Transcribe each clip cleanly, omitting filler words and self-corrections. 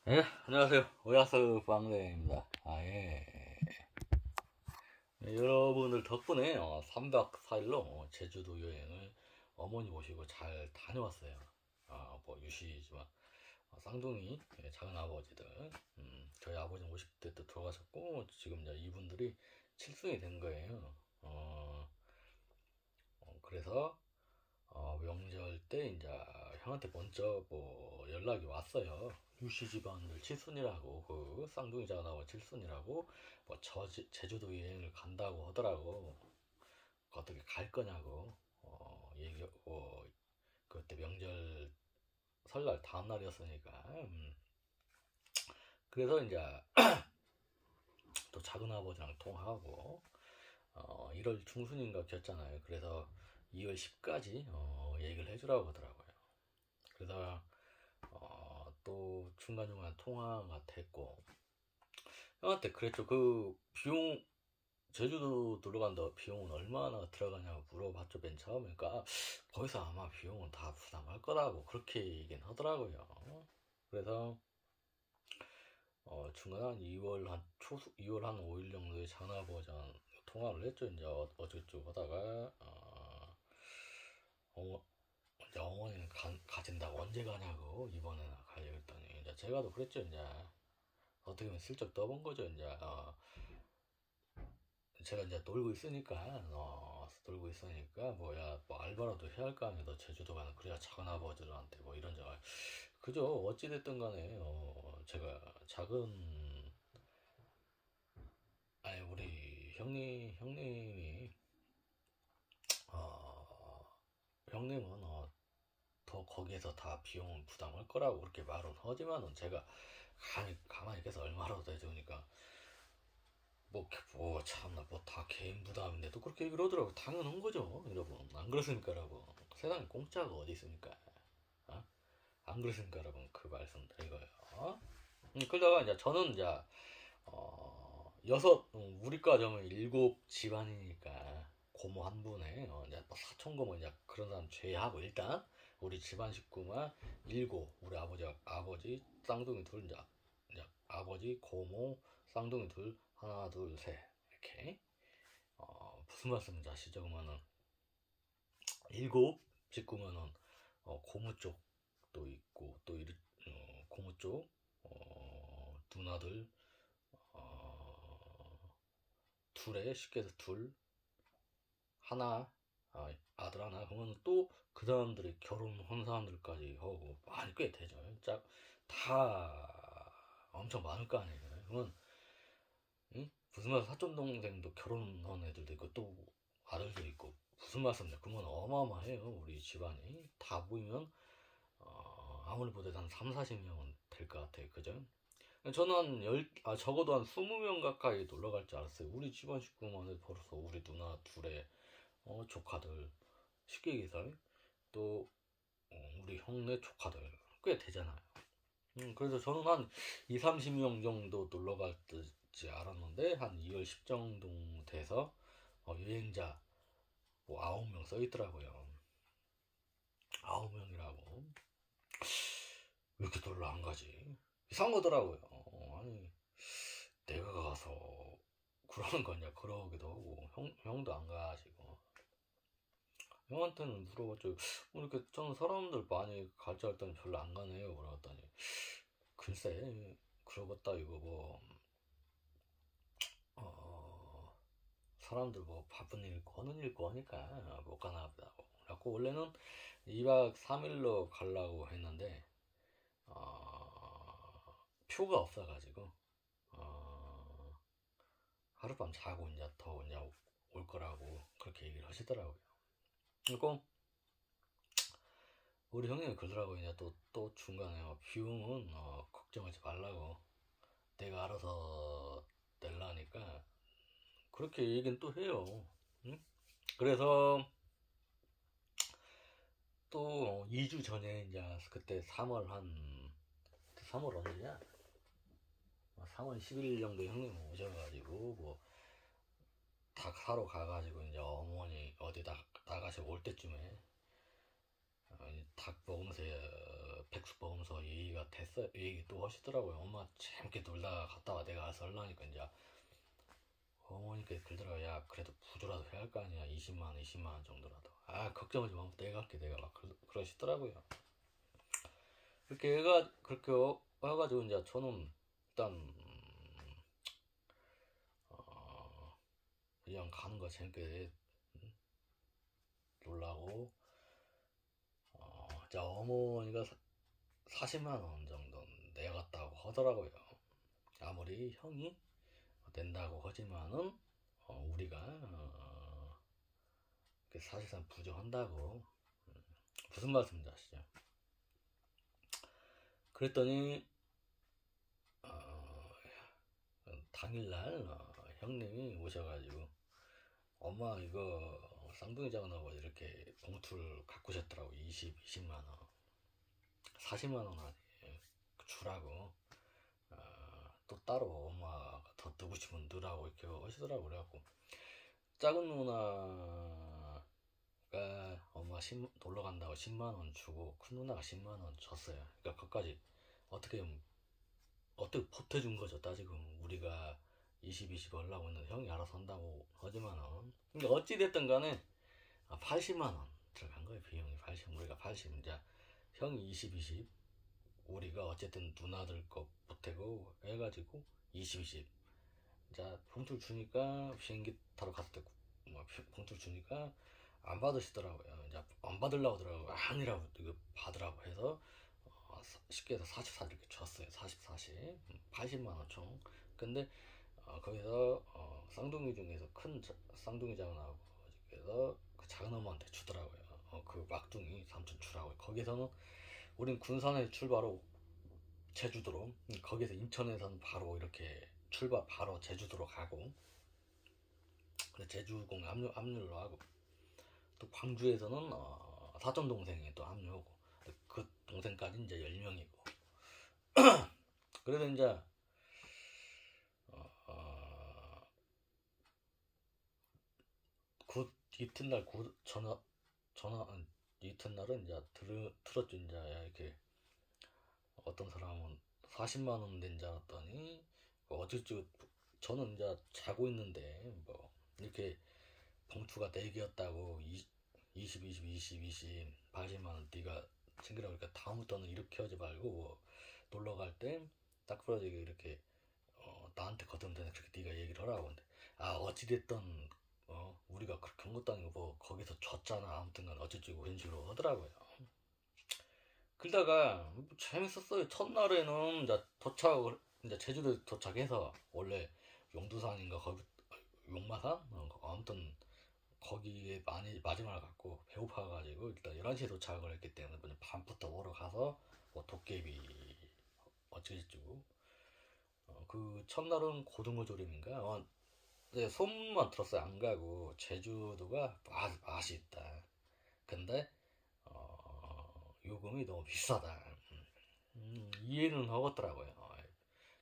예, 안녕하세요. 오야스 빵대입니다. 예. 네, 여러분들 덕분에 3박 4일로 제주도 여행을 어머니 모시고 잘 다녀왔어요. 뭐 유시지만 쌍둥이 작은 아버지들, 저희 아버지는 50대 때 돌아가셨고 지금 이제 이분들이 칠순이 된 거예요. 그래서 명절 때 이제 형한테 먼저 뭐 연락이 왔어요. 유씨 집안들 칠순이라고 그 쌍둥이 작아나와 칠순이라고 뭐 제주도 여행을 간다고 하더라고. 어떻게 갈 거냐고 얘기 그때 명절 설날 다음 날이었으니까 그래서 이제 또 작은 아버지랑 통화하고 1월 중순인가 겼잖아요. 그래서 2월 10까지 얘기를 해주라고 하더라고요. 그래서 또 중간중간 통화가 됐고 형한테 그랬죠. 그 비용 제주도 놀러 간다 비용은 얼마나 들어가냐고 물어봤죠. 맨 처음에. 그러니까 거기서 아마 비용은 다 부담할 거라고 그렇게 얘기는 하더라고요. 그래서 중간 한 2월 한 5일 정도에 전화버전 통화를 했죠. 이제 어쩌고저쩌고 하다가 이제 어머니는 가진다고 언제 가냐고 이번에나 가려고 했더니 이제 제가도 그랬죠. 이제 어떻게 보면 슬쩍 떠본 거죠. 이제 제가 이제 놀고 있으니까 뭐야 뭐 알바라도 해야 할 거 아니야. 너 제주도 가는 그래야 작은 아버지들한테 뭐 이런저런 그죠. 어찌 됐든 간에 제가 작은 아니 우리 형님이 어 형님은 더 거기에서 다 비용은 부담할 거라고 그렇게 말은 하지만은 제가 가만히 계서 얼마라도 해주니까 뭐 참나 뭐 다 개인 부담인데도 그렇게 얘기를 하더라고. 당연한 거죠 여러분. 안 그렇습니까 여러분? 세상에 공짜가 어디 있습니까? 어? 안 그렇습니까 여러분? 그 말씀 드리고요. 그러다가 이제 저는 이제 우리 과정은 7 집안이니까 고모 한 분에 이제 뭐 사촌 고모 이제 그런 사람 제외하고 일단 우리 집안 식구만 7 우리 아버지 쌍둥이 둘 이제 아버지 고모 쌍둥이 둘 하나 둘 셋 이렇게 무슨 말씀인지 아시죠? 그러면은 7 식구면은 고모 쪽도 있고 또 고모 쪽 누나들 둘에 쉽게 해서 둘 하나 아들 하나 그러면 또 그 사람들이 결혼한 사람들까지 하고 많이 꽤 되죠. 진짜 다 엄청 많을 거 아니에요. 그러면 응? 무슨 말 사촌 동생도 결혼한 애들도 있고 또 아들도 있고 무슨 말씀이냐. 그러면 어마어마해요. 우리 집안이 다 보이면 아무리 보더라도 한 3, 40명은 될 것 같아요. 그죠? 저는 적어도 한 20명 가까이 놀러 갈 줄 알았어요. 우리 집안 식구만 해도 벌써 우리 누나 둘의 조카들 쉽게 얘기해서 또 우리 형네 조카들 꽤 되잖아요. 그래서 저는 한 2, 30명 정도 놀러 갈지 알았는데 한 2월 10 정도 돼서 여행자 뭐 9명 써 있더라고요. 9명이라고 왜 이렇게 놀러 안 가지? 이상하더라고요. 아니 내가 가서 그러는 거냐 그러기도 하고 형도 안 가시고 형한테는 물어봤죠. 이렇게 저는 사람들 많이 갈줄 알았더니 별로 안 가네요. 그러더니 글쎄 그러겠다 이거 뭐 사람들 뭐 바쁜 일 있고 하는 일 있고 하니까 못 가나 보다고. 그래갖고 원래는 2박 3일로 가려고 했는데 표가 없어가지고 하룻밤 자고 이제 더 이제 올 거라고 그렇게 얘기를 하시더라고요. 그리고 우리 형님이 그러더라고요. 이제 또 중간에 비용은 걱정하지 말라고 내가 알아서 낼라니까 그렇게 얘기는 또 해요. 응? 그래서 또 2주 전에 이제 그때 3월 언제냐? 3월 11일 정도 형님 오셔가지고 뭐 닭 사러 가가지고 이제 어머니 어디 나가서 올 때쯤에 닭 먹으면서 백수보험서 얘기가 됐어요. 얘기 또 하시더라고요. 엄마 재밌게 놀다가 갔다가 내가 알아서 하려니까 이제 어머니께 그러더라고요. 야 그래도 부조라도 해야 할 거 아니야. 20만 원 정도라도. 아 걱정하지 마. 내가 할게. 내가 막 그러시더라고요. 그렇게 해가지고 이제 저는 일단 그냥 가는 거 재밌게 놀라고 자 어머니가 40만 원 정도 내갔다고 하더라고요. 아무리 형이 낸다고 하지만은 우리가 사실상 부정한다고. 무슨 말씀인지 아시죠? 그랬더니 당일날 형님이 오셔가지고 엄마 이거 쌍둥이 작은하고 이렇게 봉투를 갖고 오셨더라고. 20만 원 40만 원 아니 주라고. 또 따로 엄마가 더 넣고 싶으면 넣으라고 이렇게 하시더라고. 그래갖고 작은 누나가 엄마 놀러 간다고 10만 원 주고 큰 누나가 10만 원 줬어요. 그러니까 그까지 어떻게 보태준 거죠. 따지고 우리가 20 하려고 했는데 형이 알아서 한다고 하지만은. 그러니까 어찌됐든 간에 80만 원 들어간 거예요. 비용이 80, 우리가 80, 이제 형이 20 우리가 어쨌든 누나들 거 보태고 해가지고 20 자 봉투를 주니까 비행기 타러 갔을 때 봉투를 주니까 안 받으시더라고요. 이제 안 받으려고 하더라고요. 아니라고 이거 받으라고 해서 쉽게 해서 44 이렇게 줬어요. 40 80만 원 총. 근데 거기서 쌍둥이 중에서 큰 쌍둥이 작은하고 그래서 그 작은 엄마한테 주더라고요. 그 막둥이 삼촌 주라고. 거기서는 우린 군산에 출발하고 제주도로, 거기서 인천에서는 바로 이렇게 출발 바로 제주도로 가고, 제주공 합류로 하고, 또 광주에서는 사촌 동생이 또 합류하고, 그 동생까지 이제 10명이고. 그래서 이제 그 이튿날 전화 이튿날은 이제 들었죠. 이제 이렇게 어떤 사람은 40만 원 낸 줄 알았더니 어쩌지. 저는 이제 자고 있는데 뭐 이렇게 봉투가 4개였다고 20 80만 원 네가 챙기라고. 그러니까 다음부터는 이렇게 하지 말고 뭐 놀러 갈 때 딱 부러지게 이렇게 나한테 거듭대는 그렇게 네가 얘기를 하라고. 근데 어찌됐든 우리가 그렇게 한 것도 아니고 뭐 거기서 졌잖아. 아무튼간 어쩌지고 그런 식으로 하더라고요. 그러다가 재밌었어요. 첫날에는 이제 제주도에 도착해서 원래 용두산인가 거기 용마산 아무튼 거기에 마지막을 갖고 배고파가지고 일단 11시에 도착을 했기 때문에 그냥 밤부터 오러 가서 뭐 도깨비 어쩌고저쩌고. 그 첫날은 고등어 조림인가 네, 소문만 들었어요. 안 가고. 제주도가 맛이 있다. 근데 요금이 너무 비싸다. 이해는 하겠더라고요.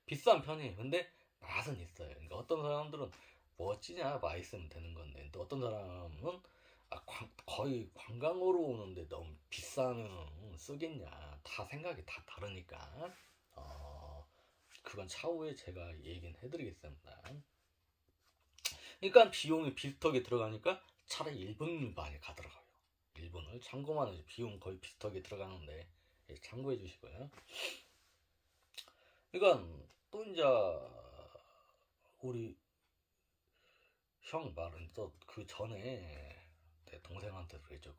비싼 편이에요. 근데 맛은 있어요. 그러니까 어떤 사람들은 뭐 어찌냐 맛있으면 되는 건데, 또 어떤 사람은 거의 관광으로 오는데 너무 비싸면 쓰겠냐. 다 생각이 다 다르니까 그건 차후에 제가 얘기는 해드리겠습니다. 그러니까 비용이 비슷하게 들어가니까 차라리 일본을 많이 가더라고요. 일본을 참고만 해도 비용 거의 비슷하게 들어가는데 참고해 주시고요. 그러니까 또 이제 우리 형 말은 또 그 전에 내 동생한테도 그랬죠.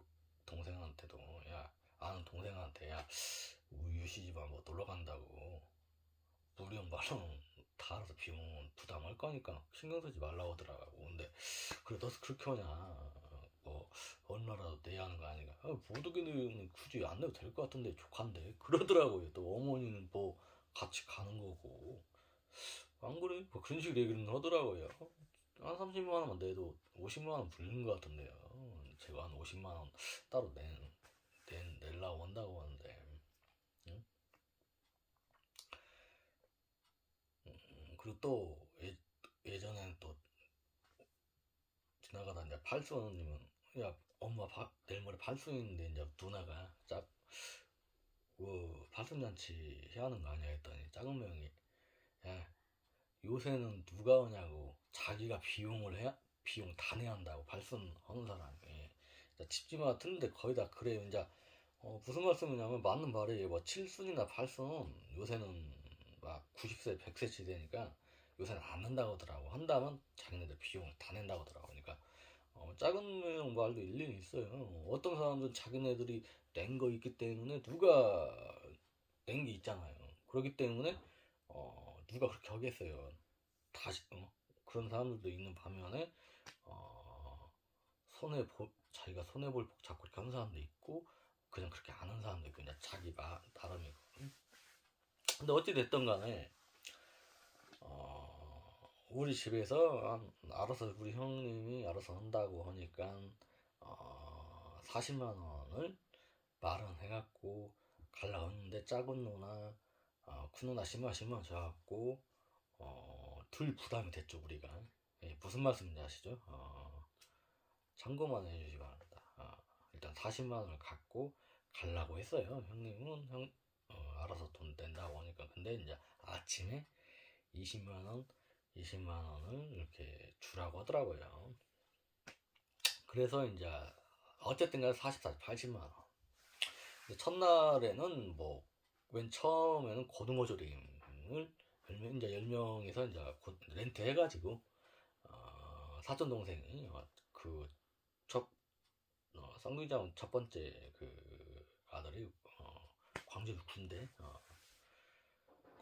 동생한테도 아는 동생한테 우리 유시집안 뭐 놀러 간다고 우리 형 말은 다 알아서 비용 부담할 거니까 신경 쓰지 말라고 하더라고. 근데 그래 너 그렇게 하냐 뭐 얼마라도 내야 하는 거 아니가. 못 오게는 굳이 안 내도 될 것 같은데 족한데 그러더라고요. 또 어머니는 뭐 같이 가는 거고 안 그래? 뭐 그런 식으로 얘기를 하더라고요. 한 30만 원만 내도 50만 원 불리는 것 같은데요. 제가 한 50만 원 따로 내려고 한다고 하는데. 응? 그리고 또 예전에는 또 지나가다 이제 팔순님은 엄마 내일 모레 팔순인데 이제 누나가 발손잔치 해야 하는 거 아니야 했더니 작은 명이, 야, 요새는 누가 오냐고, 자기가 비용 다 내야 한다고, 발손 하는 사람이. 집집마다 같은데 거의 다 그래요. 이제 무슨 말씀이냐면 맞는 말이에요. 뭐 7순이나 8순 요새는 막 90세 100세치 되니까 요새는 안 한다고 하더라고. 한다면 자기네들 비용을 다 낸다고 하더라고. 그러니까 작은 명 말도 일리는 있어요. 어떤 사람들은 자기네들이 낸 거 있기 때문에 누가 낸 게 있잖아요. 그렇기 때문에 누가 그렇게 하겠어요. 다시 그런 사람들도 있는 반면에 어, 자기가 손해볼 복 잡고 이렇게 하는 사람도 있고, 그냥 그렇게 안 하는 사람도 있고, 그냥 자기 나름이고. 근데 어찌 됐든 간에 우리 집에서 알아서, 우리 형님이 알아서 한다고 하니까 40만 원을 마련해갖고 가려고 했는데, 작은 누나 큰 누나 10만 원 줘갖고 둘 부담이 됐죠 우리가. 무슨 말씀인지 아시죠? 참고만 해주시기 바랍니다. 일단 40만 원을 갖고 가려고 했어요. 형님은 알아서 돈 낸다고 하니까. 근데 이제 아침에 20만 원, 20만 원을 이렇게 주라고 하더라고요. 그래서 이제 어쨌든 간에 44, 80만 원. 근데 첫날에는 뭐 맨 처음에는 고등어 조림을 이제 10명에서 이제 렌트 해가지고 사촌 동생이 그 첫 쌍둥이장 첫 번째 그 아들이 광주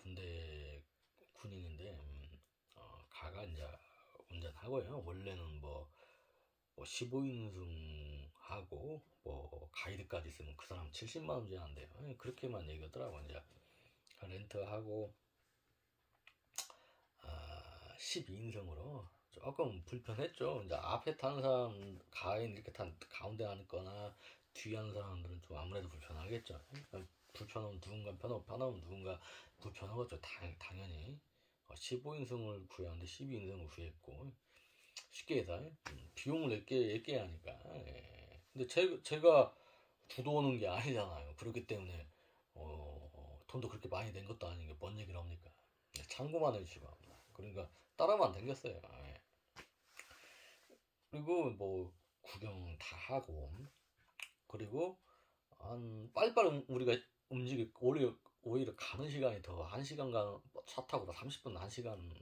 군대 군인인데, 가가 이제 운전하고요. 원래는 뭐 15인승 하고 뭐 가이드까지 있으면 그 사람 70만 원 줘야 한대요. 그렇게만 얘기하더라고. 이제 렌트하고 12인승으로 조금 불편했죠. 이제 앞에 타는 사람 가인 이렇게 가운데 앉거나 뒤에 하는 사람들은 좀 아무래도 불편하겠죠. 불편하면 누군가 편하면 누군가 불편하겠죠. 당연히 15인승을 구했는데 12인승을 구했고, 쉽게 해서 비용을 낼게 하니까. 근데 제가 주도하는 게 아니잖아요. 그렇기 때문에 돈도 그렇게 많이 낸 것도 아닌 게 뭔 얘기를 합니까? 참고만 해주시고 합니다. 그러니까 따라만 안 당겼어요. 그리고 뭐 구경 다 하고, 그리고 빨리빨리 우리가 오히려 가는 시간이 더 1시간 차 타고 30분 1시간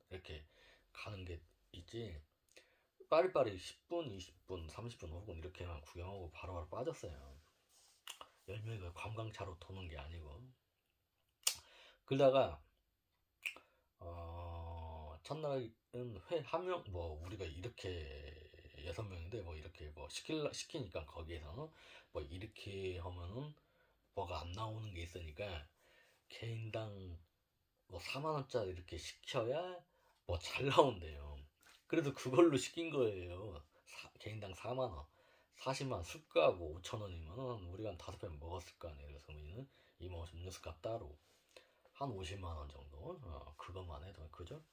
이렇게 가는 게 있지, 빠리빠리 10분 20분 30분 혹은 이렇게만 구경하고 바로바로 빠졌어요. 10명이 관광차로 도는 게 아니고. 그러다가 첫날은 회 한 명, 뭐 우리가 이렇게 6명인데 뭐 이렇게 뭐 시키니까 거기에서는 뭐 이렇게 하면은 뭐가 안 나오는 게 있으니까 개인당 뭐 4만 원짜리 이렇게 시켜야 뭐 잘 나온대요. 그래서 그걸로 시킨 거예요. 개인당 4만 원. 40만 원 술값고 5천 원이면은 우리가 한 5편 먹었을 거 아니에요. 그래서 우리는 이모 음료수값 따로 한 50만 원 정도. 그것만 해도 그죠?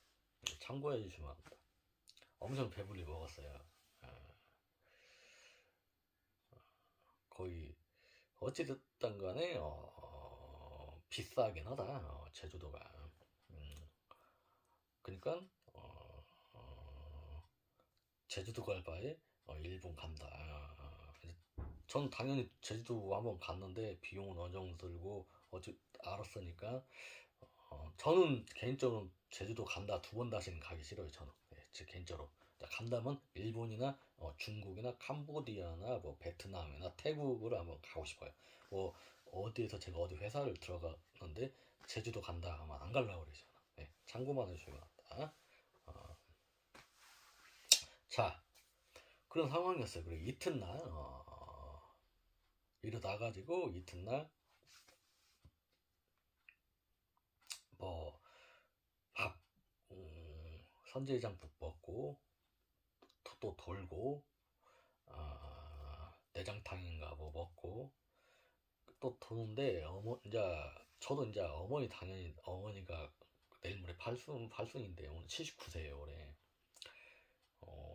참고해 주시면 합니다. 엄청 배불리 먹었어요. 거의 어찌됐든 간에 비싸긴 하다. 제주도가. 그러니까 제주도 갈 바에 일본 간다. 전 당연히 제주도 한번 갔는데 비용은 어느 정도 들고 어찌 알았으니까 저는 개인적으로 제주도 간다 2번 다시는 가기 싫어요. 저는 제 개인적으로 간다면 일본이나 중국이나 캄보디아나 뭐 베트남이나 태국을 한번 가고 싶어요. 뭐 어디에서 제가 어디 회사를 들어갔는데 제주도 간다 하면 안 가려고 그러죠. 참고만 해주시면 합니다. 자, 그런 상황이었어요. 그리고 이튿날 일어나가지고 이튿날 뭐 밥, 선제장국 먹고 또 돌고 내장탕인가 뭐 먹고 또 도는데, 이제 저도 이제 어머니가 내일 모레 팔순인데 오늘 79세예요 올해.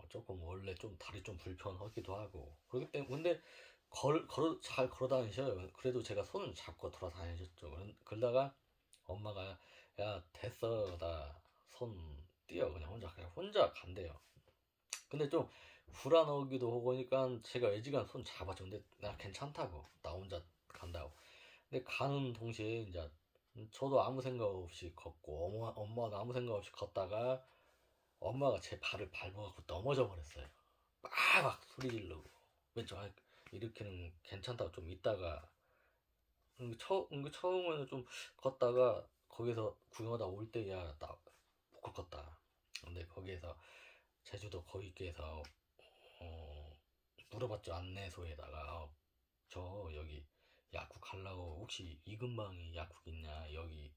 조금 원래 좀 다리 좀 불편하기도 하고 그렇기 때문에. 근데 잘 걸어 다니셔요. 그래도 제가 손을 잡고 돌아다니셨죠. 그러다가 엄마가, 야, 됐어. 나 손 띄어. 그냥 혼자 간대요. 근데 좀 불안하기도 하고 하니까 제가 애지간 손 잡아줘. 근데 나 괜찮다고. 나 혼자 간다고. 근데 가는 동시에 이제 저도 아무 생각 없이 걷고 엄마도 아무 생각 없이 걷다가 엄마가 제 발을 밟아갖고 넘어져 버렸어요. 막 소리 지르고. 왼쪽 이렇게는 괜찮다고 좀 있다가 처음에는 좀 걷다가 거기서 구경하다 올 때야 나 못 걷겠다. 근데 거기에서 제주도 거기께서 물어봤죠. 안내소에다가 저 여기 약국 가려고 혹시 이 근방에 약국 있냐. 여기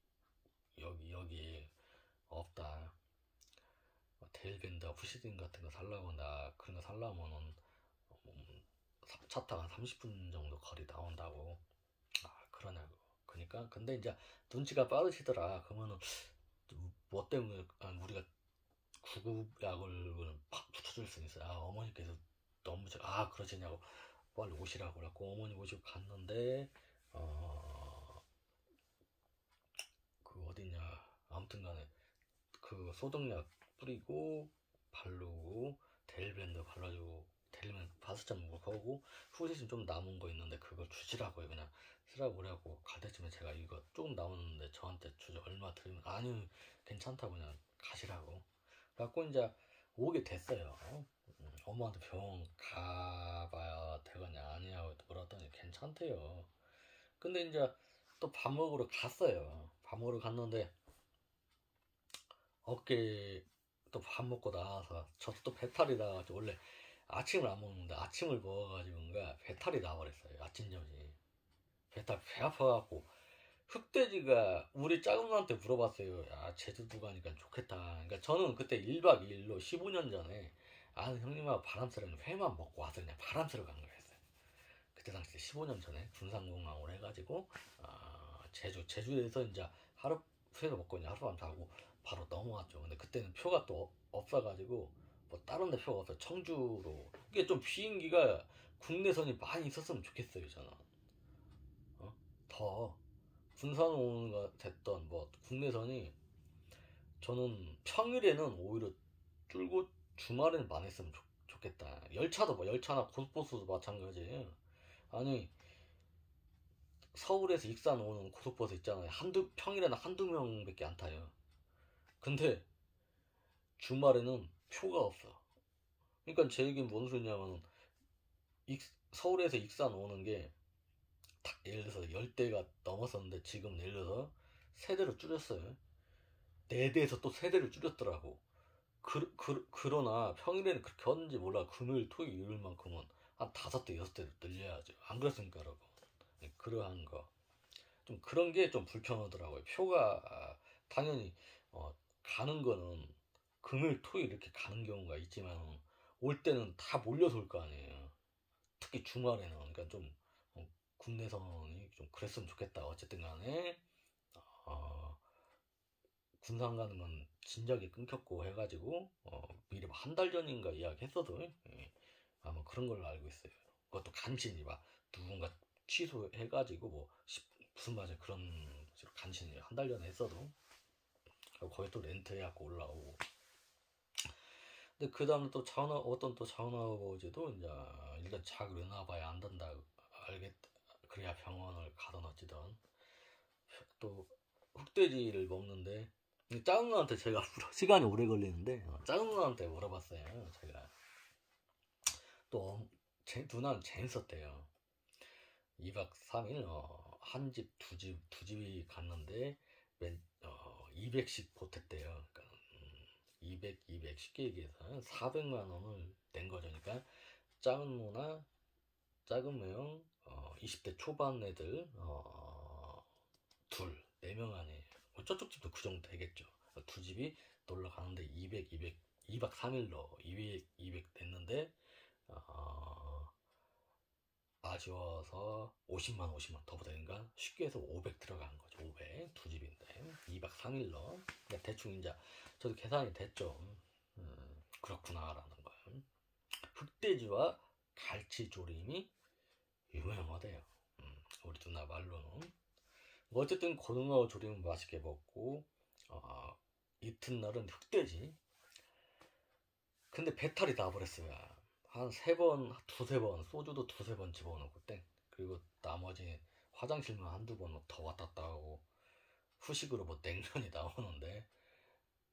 없다. 데일밴드 후시딘 같은 거 살라고 나 그런 거 살라면은 차 타고 한 30분 정도 거리 나온다고. 아 그러냐고. 그러니까 근데 이제 눈치가 빠르시더라. 그러면은 뭐 때문에 우리가 구급약을 붙여줄 수 있어요. 아 어머니께서 너무 그러시냐고 빨리 오시라고 그래갖고 어머니 모시고 갔는데 그 어디냐 아무튼간에 그 소독약 뿌리고 바르고 데일밴드 발라주고 데일밴드 5장 먹고 후시딘 좀 남은 거 있는데 그걸 주시라고요. 그냥 쓰라고 그래갖고 갈 때쯤에 제가 이거 조금 남았는데 저한테 주죠. 얼마 드리면 아니 괜찮다고 그냥 가시라고. 그래갖고 이제 오게 됐어요. 엄마한테 병원 가봐야 되거냐 아니냐고 물었더니 괜찮대요. 근데 이제 또 밥 먹으러 갔어요. 밥 먹으러 갔는데 어깨 또 밥 먹고 나와서 저도 또 배탈이 나가지고 원래 아침을 안 먹는데 아침을 먹어가지고인가 배탈이 나버렸어요. 아침 점심 배탈 배 아파갖고 흑돼지가 우리 작은 누나한테 물어봤어요. 야 제주도 가니까 좋겠다. 그러니까 저는 그때 1박 2일로 15년 전에 아는 형님하고 바람 쐬러 회만 먹고 와서 그냥 바람 쐬러 간 거였어요. 그때 당시 15년 전에 군산공항으로 해가지고 제주에서 이제 하루 회를 먹고 이제 하룻밤 자고 바로 넘어왔죠. 근데 그때는 표가 또 없어가지고 뭐 다른 데 표가 없어 청주로 이게 좀 비행기가 국내선이 많이 있었으면 좋겠어요. 저는 더 군산 오는 거 됐던 뭐 국내선이 저는 평일에는 오히려 줄고 주말에는 많이 했으면 좋겠다. 열차도 뭐 열차나 고속버스도 마찬가지예요. 아니 서울에서 익산 오는 고속버스 있잖아요. 평일에는 한두 명밖에 안 타요. 근데 주말에는 표가 없어. 그러니까 제 얘기는 뭔 소리냐면 서울에서 익산 오는 게 예를 들어서 10대가 넘었었는데 지금 예를 들어서 세대로 줄였어요. 4대에서 또 세대를 줄였더라고. 그러나 평일에는 그렇게 하는지 몰라. 금요일, 토요일, 일요일만큼은 한 5대, 6대로 늘려야죠. 안 그렇습니까, 여러분? 네, 그러한 거. 좀 그런 게 좀 불편하더라고요. 표가 당연히 가는 거는 금요일, 토요일 이렇게 가는 경우가 있지만 올 때는 다 몰려서 올 거 아니에요. 특히 주말에는 그러니까 좀 국내선이 좀 그랬으면 좋겠다. 어쨌든 간에 군산 가는 건 진작에 끊겼고 해가지고 미리 한 달 전인가 예약했어도 아마 그런 걸로 알고 있어요. 그것도 간신히 막 누군가 취소해가지고 뭐 무슨 말이야 그런 식으로 간신히 한 달 전에 했어도 거기 또 렌트 해갖고 올라오고. 근데 그 다음에 또 어떤 또 자원아버지도 이제 일단 자고 일어나봐야 안 된다 알겠다. 그래야 병원을 가든 어찌든 또 흑돼지를 먹는데 작은 누나한테 제가 시간이 오래 걸리는데 작은 누나한테 물어봤어요. 제가 또 누나는 재밌었대요. 2박 3일 한 집 두 집이 갔는데 200씩 보탰대요. 그러니까 200 쉽게 얘기해서 400만 원을 낸 거죠. 그러니까 작은 누나, 작은 매형, 20대 초반 애들 둘, 4명 안에 뭐 저쪽 집도 그 정도 되겠죠. 두 집이 놀러 가는데 2박 3일로 200 냈는데 아쉬워서 50만 더 보다니까 쉽게 해서 500 들어간 거죠. 500 두 집인데 2박 3일로 대충 이제 저도 계산이 됐죠. 그렇구나라는 거예요. 흑돼지와 갈치조림이 유명하대요. 우리 누나 말로는. 어쨌든 고등어 조림 맛있게 먹고 이튿날은 흑돼지. 근데 배탈이 나버렸어요. 한 3번, 두세 번, 소주도 두세 번 집어넣고 땡. 그리고 나머지 화장실만 한두 번 더 왔다 갔다 하고 후식으로 뭐 냉면이 나오는데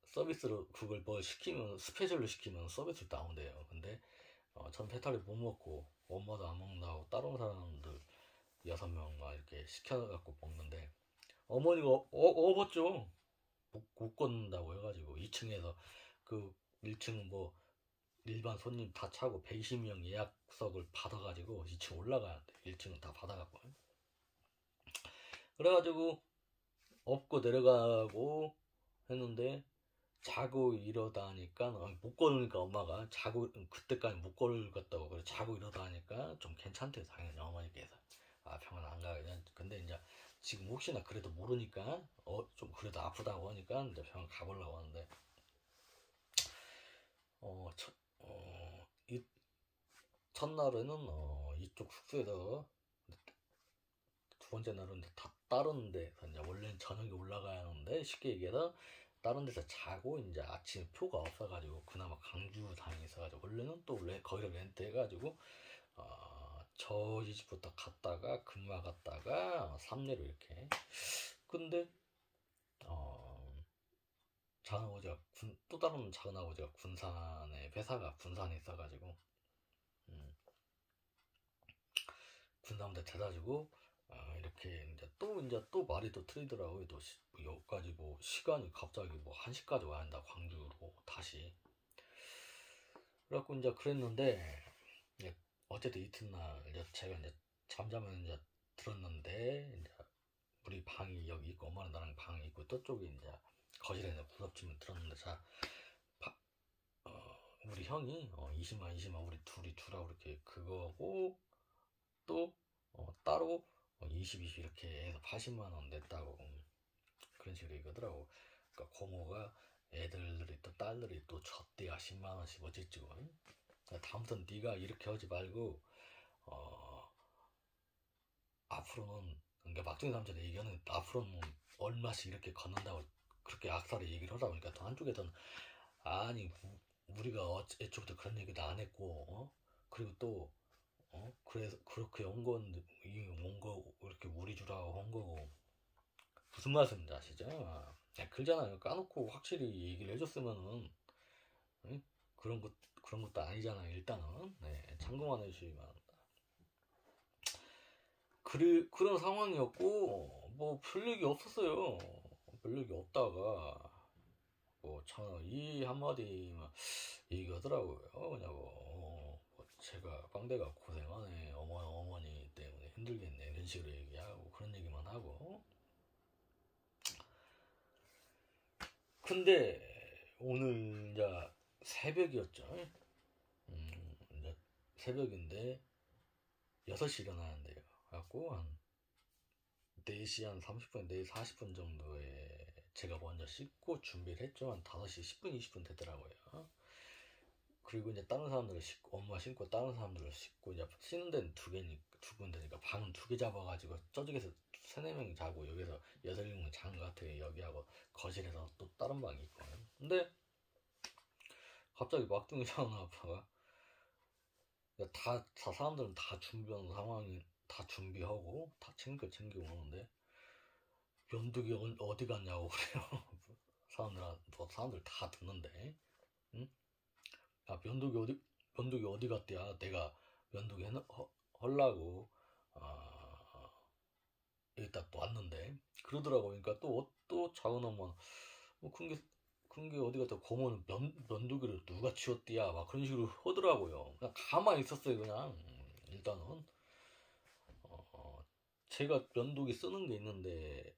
서비스로 그걸 뭐 시키면 스페셜로 시키면 서비스로 나온대요. 근데 전 배탈이 못 먹고 엄마도 안 먹는다고 다른 사람들 6명 막 이렇게 시켜갖고 먹는데 어머니가 업었죠. 못 걷는다고 해가지고 2층에서 그 1층 뭐 일반 손님 다 차고 120명 예약석을 받아가지고 2층 올라가야 돼. 1층은 다 받아갖고. 그래가지고 업고 내려가고 했는데 자고 이러다 하니까 못 걸으니까 엄마가 자고 그때까지 못 걸었다고 그래. 자고 이러다 하니까 좀 괜찮대요. 당연히 어머니께서 병원 안 가야 돼. 근데 이제 지금 혹시나 그래도 모르니까 좀 그래도 아프다고 하니까 이제 병원 가보려고 하는데 이 첫날에는 이쪽 숙소에서 두 번째 날은 다 다른 데서 이제 원래는 저녁에 올라가야 하는데 쉽게 얘기해서 다른 데서 자고 이제 아침에 표가 없어가지고 그나마 강주 다행히 있어가지고 원래는 또 거기를 렌트해가지고 저희 집부터 갔다가 금마 갔다가 삼내로 이렇게. 근데 작은 아버지가 또 다른 작은 아버지가 군산에 회사가 군산에 있어가지고 군산부터 찾아주고 이렇게 이제 또 말이 또 틀리더라고요. 또 여기까지 뭐 시간이 갑자기 뭐 1시까지 와야 한다 광주로 다시. 그래갖고 이제 그랬는데 이제 어쨌든 이튿날 이제 제가 이제 잠자면 이제 들었는데 이제 우리 방이 여기 있고 엄마랑 나랑 방이 있고 저쪽에 이제 거실에 이제 구석지면 들었는데 자 우리 형이 20만 우리 둘이 주라고 이렇게 그거고 또 따로 20 이렇게 해서 80만 원 냈다고 그런 식으로 얘기하더라고. 그러니까 고모가 애들들이 또 딸들이 또 줬대야 10만 원씩 어찌지고. 다음부터는 네가 이렇게 하지 말고 앞으로는 그러니까 막둥이 남자들 얘기하는 앞으로는 얼마씩 이렇게 걷는다고 그렇게 악사를 얘기를 하다 보니까 또 한쪽에서는 아니 우리가 애초부터 그런 얘기도 안 했고 그리고 또 그래서 그렇게 온 건데 이온거 이렇게 우리 주라고 한 거고 무슨 말씀인지 아시죠? 글잖아요. 까놓고 확실히 얘기를 해줬으면은 응? 그런 것도 아니잖아요. 일단은 참고만 해주시면 그런 상황이었고 뭐 별 얘기 없었어요. 별 얘기 없다가 뭐 참 이 한마디만 얘기하더라고요. 뭐냐고 제가 빵대가 고생하네 어머니 때문에 힘들겠네 이런 식으로 얘기하고 그런 얘기만 하고. 근데 오늘 이제 새벽이었죠. 이제 새벽인데 6시 일어나는데요. 갖고 한 4시 한 30분, 4시 40분 정도에 제가 먼저 씻고 준비를 했죠. 한 5시 10분, 20분 되더라고요. 그리고 이제 다른 사람들을 씻고, 엄마 씻고 다른 사람들을 씻고, 이제 씻는 데는 두 군데니까 방은 2개 잡아가지고 저쪽에서 3-4명이 자고 여기서 6-7명 자는 것 같아요. 여기하고 거실에서 또 다른 방이 있거든요. 근데 갑자기 막둥이 자는 아빠가 사람들은 다 준비한 상황이 다 준비하고 다 챙기고 오는데 면도기 어디 갔냐고 그래요. 사람들 다 듣는데 응? 야 면도기 어디 갔대야. 내가 면도기 하려고 여기다 또 왔는데 그러더라고. 그러니까 또 작은 엄마 큰게 어디 갔다 고모는 면도기를 누가 치웠디야 막 그런 식으로 하더라고요. 그냥 가만히 있었어요. 그냥 일단은 제가 면도기 쓰는 게 있는데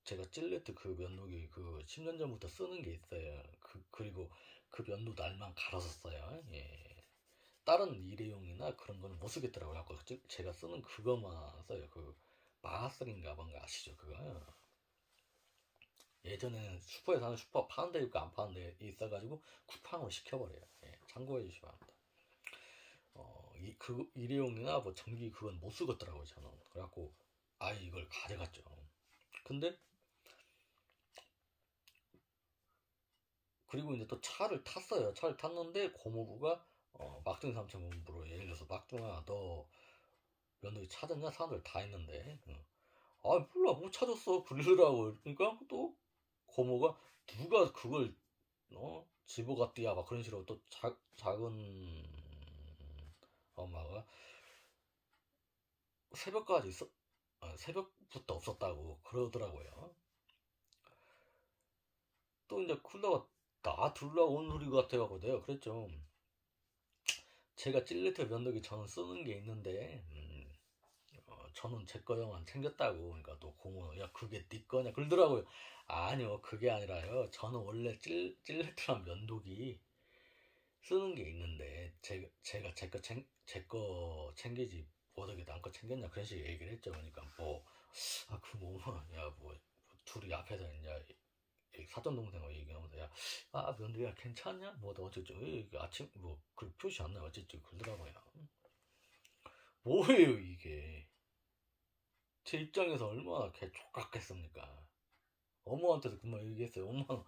제가 찔레트 그 면도기 그 10년 전부터 쓰는 게 있어요. 그리고 그 면도 날만 갈아서 써요. 예. 다른 일회용이나 그런 거는 못 쓰겠더라고요. 제가 쓰는 그거만 써요. 그 마하스인가 뭔가 아시죠? 그거. 예전에는 슈퍼에 사는 슈퍼 파는 데 있고 안 파는 데 있어가지고 쿠팡으로 시켜버려요. 예, 참고해 주시기 바랍니다. 일회용이나 뭐 전기 그건 못 쓰겠더라고요 저는. 그래갖고 아예 이걸 가져갔죠. 근데 그리고 이제 또 차를 탔어요. 차를 탔는데 고모부가 막둥이 삼촌 공부로 예를 들어서 막둥아 너 면도기 찾았냐? 사람들 다 있는데 아 몰라 못 찾았어 그러더라고. 그러니까 또 고모가 누가 그걸 집어갔디야 막 그런 식으로 또 작은 엄마가 새벽까지 새벽부터 없었다고 그러더라고요. 또 이제 쿨러가 나 둘러가 온 소리 같아가지고 내가 그랬죠. 제가 찔레트 면도기 저는 쓰는 게 있는데 저는 제 거여만 챙겼다고. 그러니까 또 고모 야 그게 네 거냐 그러더라고요. 아니요 그게 아니라요. 저는 원래 찔레트란 면도기 쓰는 게 있는데 제가 제 거 챙기지 어떻게 남거 챙겼냐 그런 식으로 얘기를 했죠. 그러니까 야뭐 둘이 앞에서 이제 사촌 동생하고 얘기하면서 면도야 괜찮냐 뭐 어쨌죠. 아침 뭐 그 표시 안 나요 어쨌죠 그러더라고요. 뭐예요 이게. 제 입장에서 얼마나 개족같겠습니까. 엄마한테도 그만 얘기했어요. 엄마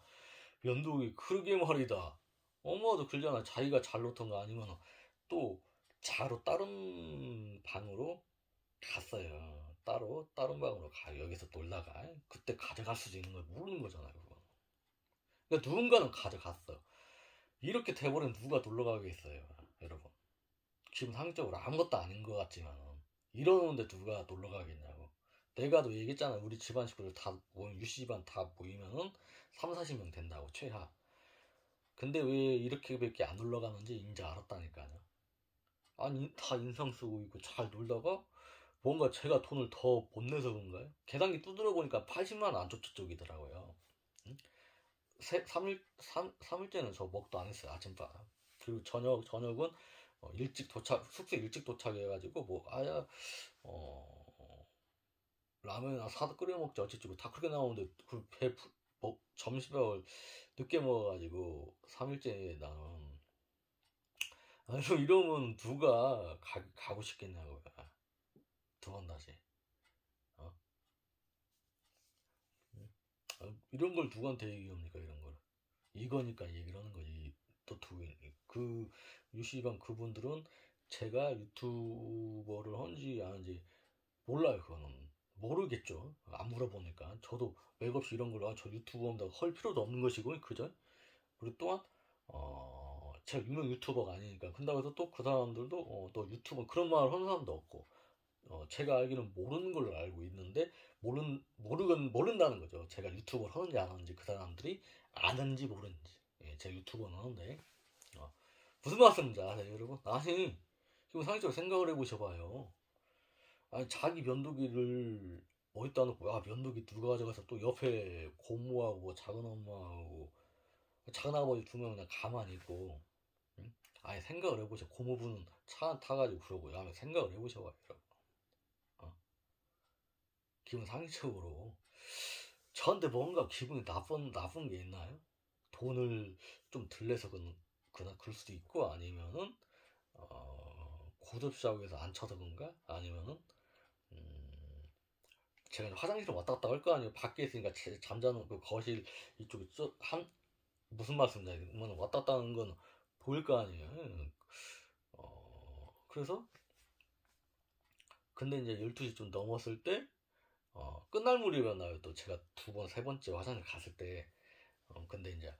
면도기 그러게 말이다. 엄마도 그러잖아. 자기가 잘 놓던가 아니면 또 자로 다른 방으로 갔어요. 따로 다른 방으로 가요. 여기서 놀다가 그때 가져갈 수도 있는 걸 모르는 거잖아요. 그거. 그러니까 누군가는 가져갔어. 이렇게 돼버리면 누가 놀러 가겠어요 여러분. 기분 상적으로 아무것도 아닌 것 같지만 이러는데 누가 놀러 가겠냐고. 내가 도 얘기했잖아. 우리 집안 식구들 다 모이면 유씨 집안 다 모이면은 3, 40명 된다고 최하. 근데 왜 이렇게밖에 안 놀러 가는지 이제 알았다니까요. 아니 다 인상 쓰고 있고 잘 놀다가 뭔가 제가 돈을 더 못 내서 그런가요? 계산기 두드려 보니까 80만 원 안쪽 저쪽이더라고요. 응? 3일째는 저 먹도 안 했어요 아침밥. 그리고 저녁은 일찍 도착 숙소에 일찍 도착해가지고 라면이나 사다 끓여 먹자 어쩌고 다 그렇게 나오는데 점심밥을 늦게 먹어가지고 3일째 나는 아니 이러면 누가 가고 싶겠냐고요. 두 번 다시 어? 이런 걸 누구한테 얘기합니까 이런 걸. 이거니까 얘기를 하는 거지. 또 그 유시방 그분들은 제가 유튜버를 한지 아닌지 몰라요. 그거는 모르겠죠. 안 물어보니까. 저도 맥없이 이런 걸로 저 유튜버 한다고 할 필요도 없는 것이고 그죠. 그리고 또한 제가 유명 유튜버가 아니니까. 근다고 해서 또 그 사람들도 또 유튜버 그런 말을 하는 사람도 없고 제가 알기는 모르는 걸로 알고 있는데 모른다는 거죠. 제가 유튜버를 하는지 안 하는지 그 사람들이 아는지 모르는지. 예, 제가 유튜버는 하는데 무슨 말씀인지 아세요 여러분? 아니 지금 상식적으로 생각을 해보셔봐요. 아니 자기 면도기를 어디다 놓고 면도기 누가 가져가서 또 옆에 고모하고 작은 엄마하고 작은 아버지 두 명 그냥 가만히 있고 응? 아니 생각을 해보셔. 고모부는 차 타가지고 그러고 생각을 해보셔봐요 여러분. 기분 상식적으로 저한테 뭔가 기분이 나쁜 게 있나요? 돈을 좀 덜 내서 그럴 수도 있고 아니면은 고접시하고해서 안 쳐서 그런가 아니면은 제가 화장실을 왔다 갔다 할 거 아니에요. 밖에 있으니까 잠자는 그 거실 이쪽에 무슨 말씀인지 왔다 갔다 하는 건 보일 거 아니에요. 그래서 근데 이제 12시 좀 넘었을 때 끝날 무렵이었나요? 또 제가 두 번, 세 번째 화장실 갔을 때 근데 이제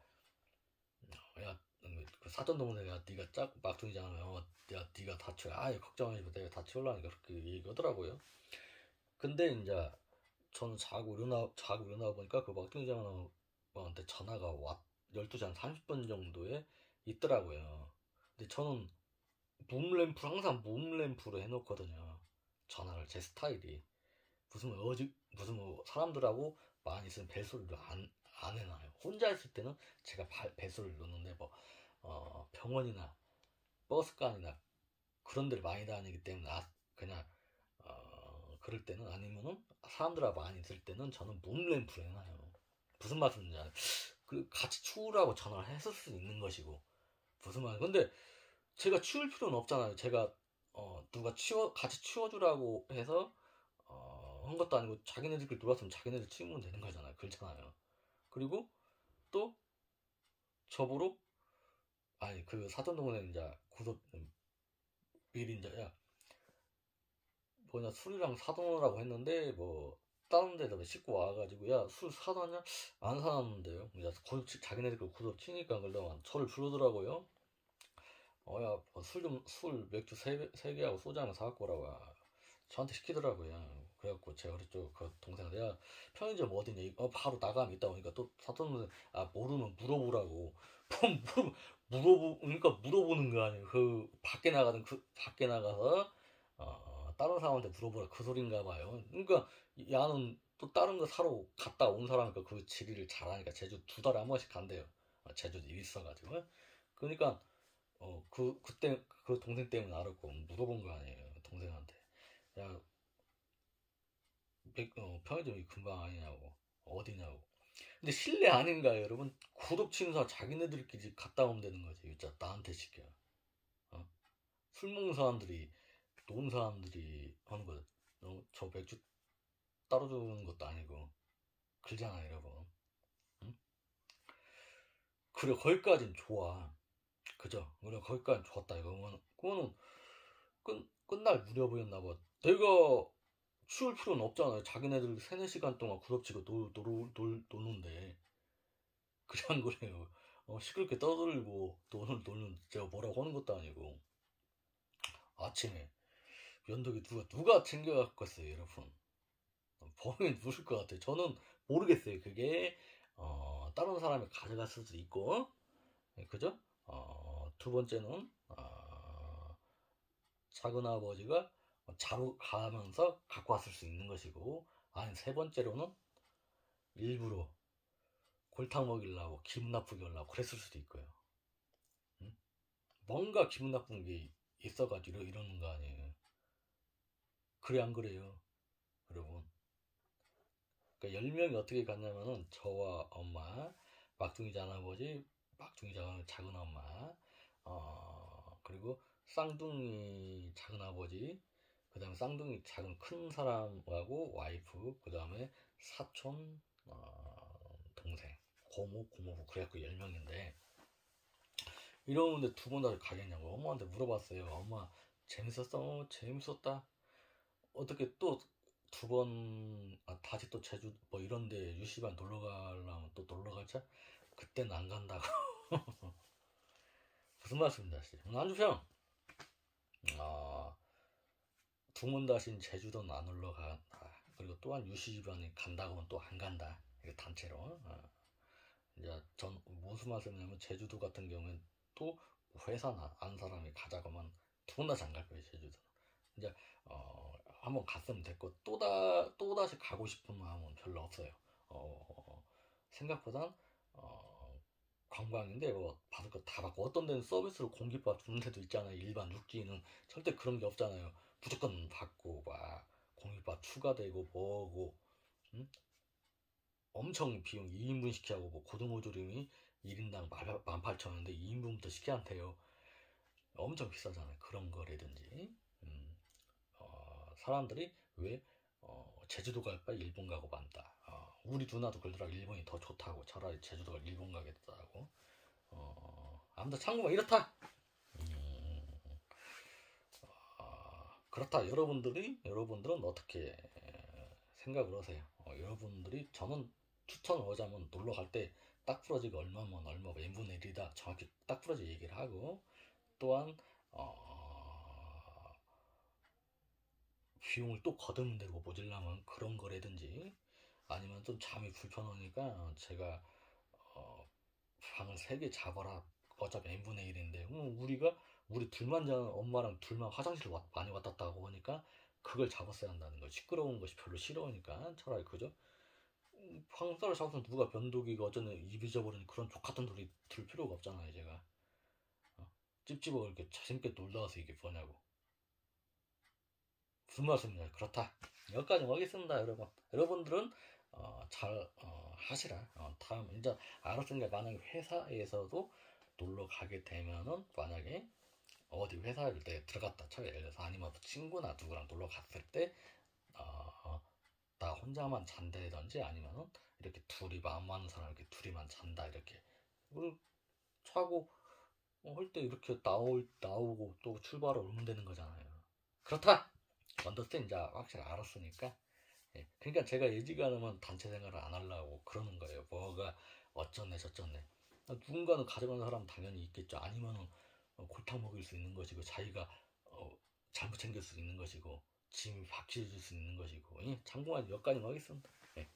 그 사돈 동생이 네가 막둥이잖아. 네가 다쳐. 걱정하지 마. 내가 다치려니까 그렇게 얘기하더라고요. 근데 이제 저는 자고 일어나 보니까 그 막둥이 장한테 전화가 12시 한 30분 정도에 있더라고요. 근데 저는 항상 룸램프로 해놓거든요. 전화를 제 스타일이. 무슨 사람들하고 많이 있으면 벨소리를 안 해놔요. 혼자 있을 때는 제가 벨소리를 놓는데 병원이나 버스간이나 그런 데를 많이 다니기 때문에 그냥 그럴 때는 아니면은 사람들하고 많이 있을 때는 저는 룸램프를 해놔요. 무슨 말씀인지 알아요? 같이 추우라고 전화를 했을 수 있는 것이고 무슨 말 근데 제가 치울 필요는 없잖아요. 제가 누가 같이 치워주라고 해서 한 것도 아니고 자기네들끼리 놀았으면 자기네들 치우면 되는 거잖아요. 그렇잖아요. 그리고 또 저보러 아니 그 사돈동생 이제 구독 미리 이제 야 뭐냐 술이랑 사놓으라고 했는데 뭐 다른 데다 싣고 와가지고 야 술 사놨냐? 안 사놨는데요. 자기네들 구독 치니까 그러다가 저를 부르더라고요. 야 술 맥주 세 개하고 소주 하나 사갖고 오라고 저한테 시키더라고요. 그래갖고 제가 그랬죠. 그 동생한테 야 편의점 어디냐? 바로 나가면 있다 보니까 또 사돈동생 모르면 물어보라고. 그러니까 물어보는 거 아니에요. 그 밖에 나가서 다른 사람한테 물어보라 그 소린가 봐요. 그러니까 야는 또 다른 거 사러 갔다 온 사람이니까 그 지리를 잘하니까 제주 2달에 한 번씩 간대요. 제주도 일 있어가지고. 그러니까 그때 그 동생 때문에 알았고 물어본 거 아니에요. 동생한테 야 편의점이 금방 아니냐고 어디냐고. 근데 실례 아닌가요, 여러분? 구독 취사 자기네들끼리 갔다 오면 되는 거지. 진짜 나한테 시켜. 술 먹는 사람들이 노는 사람들이 하는 거. 저 맥주 따로 주는 것도 아니고 그러잖아, 여러분. 응? 그래 거기까진 좋아. 그죠? 그래 거기까진 좋았다. 그거는 끝날 무렵이었나 봐. 내가 치울 필요는 없잖아요. 자기네들 3-4시간 동안 구석지고 노는데 그냥 그래요. 시끄럽게 떠들고 노는 제가 뭐라고 하는 것도 아니고. 아침에 면도기 누가 챙겨갔겠어요, 여러분. 범인이 누굴 것 같아요. 저는 모르겠어요. 그게 다른 사람이 가져갔을 수도 있고, 그죠? 두 번째는 작은 아버지가 자러 가면서 갖고 왔을 수 있는 것이고, 아니 세 번째로는 일부러 골탕 먹이려고 기분 나쁘게 하려고 그랬을 수도 있고요. 응? 뭔가 기분 나쁜 게 있어가지고 이러는 거 아니에요. 그래 안 그래요, 여러분? 그러니까 10명이 어떻게 갔냐면은 저와 엄마, 막둥이 작은아버지, 막둥이 작은 엄마, 그리고 쌍둥이 작은아버지, 그 다음에 쌍둥이 작은 큰 사람하고 와이프, 그 다음에 사촌, 동생, 고모, 고모부, 그래갖고 10명인데, 이러는데 2번 다시 가겠냐고 엄마한테 물어봤어요. 엄마, 재밌었어? 재밌었다. 어떻게 또 2번, 다시 또 제주, 뭐 이런데 유시반 놀러 가려면 또 놀러 가자? 그때는 안 간다고. 무슨 말씀인지 아시죠? 안주평! 2번 다신 제주도는 안 놀러 간다. 그리고 또한 유시반이 간다고 하면 또 안 간다. 이게 단체로. 이제 전 무슨 말씀이냐면 제주도 같은 경우엔 또 회사나 아는 사람이 가자고 하면 2번 다시 안 갈 거예요, 제주도. 이제 한번 갔으면 됐고 또다시 가고 싶은 마음은 별로 없어요. 생각보단 관광인데 뭐 받을 거 다 받고 어떤 데는 서비스로 공깃밥 주는 데도 있잖아요. 일반 육지는 절대 그런 게 없잖아요. 무조건 받고 막 공깃밥 추가되고 뭐고 응? 엄청 비용 2인분 시키하고 뭐 고등어 조림이 1인당 18,000원인데 2인분부터 시켜야 한대요. 엄청 비싸잖아요. 그런 거라든지 사람들이 왜 제주도 갈 바에 일본 가고 만다. 우리 누나도 그러더라고. 일본이 더 좋다고. 차라리 제주도가 일본 가겠다고. 아무튼 참고만 이렇다. 그렇다. 여러분들은 어떻게 생각을 하세요? 저는 추천을 하자면 놀러 갈 때 딱 부러지가 얼마면 얼마 n분의 1이다 정확히 딱 부러지 얘기를 하고 또한 비용을 또 거듭내고 모질라면 그런 거라든지 아니면 좀 잠이 불편하니까 제가 방을 3개 잡아라 어차피 n분의 1인데 우리 둘만 자는 엄마랑 둘만 화장실 많이 왔다 갔다 하고 하니까 그걸 잡았어야 한다는 거. 시끄러운 것이 별로 싫어하니까 차라리 그죠? 방사를 잡으면 누가 변도기가 어쩌면 입 잊어버리는 그런 족같은 소리 들 필요가 없잖아요 제가. 찝찝하고 이렇게 자신있게 놀다 와서 이게 뭐냐고. 무슨 말씀이냐. 그렇다. 여기까지 하겠습니다 여러분. 여러분들은 잘 하시라. 다음 이제 알았으니까 만약에 회사에서도 놀러 가게 되면은 만약에 어디 회사를 때 들어갔다 쳐요. 예를 들어서 아니면 친구나 누구랑 놀러 갔을 때 나 혼자만 잔다든지 아니면은 이렇게 둘이 마음 맞는 사람 이렇게 둘이만 잔다 이렇게 그리고 차고 할 때 이렇게 나오고 또 출발을 오면 되는 거잖아요. 그렇다. 언더스탠 이제 확실히 알았으니까. 예. 그러니까 제가 예지간하면 단체 생활을 안 하려고 그러는 거예요. 뭐가 어쩌네 저쩌네. 누군가는 가져가는 사람 당연히 있겠죠. 아니면은 골탕 먹일 수 있는 것이고 자기가 잘못 챙길 수 있는 것이고 짐이 박혀질 수 있는 것이고 예? 참고만 몇 가지만 하겠습니다. 예.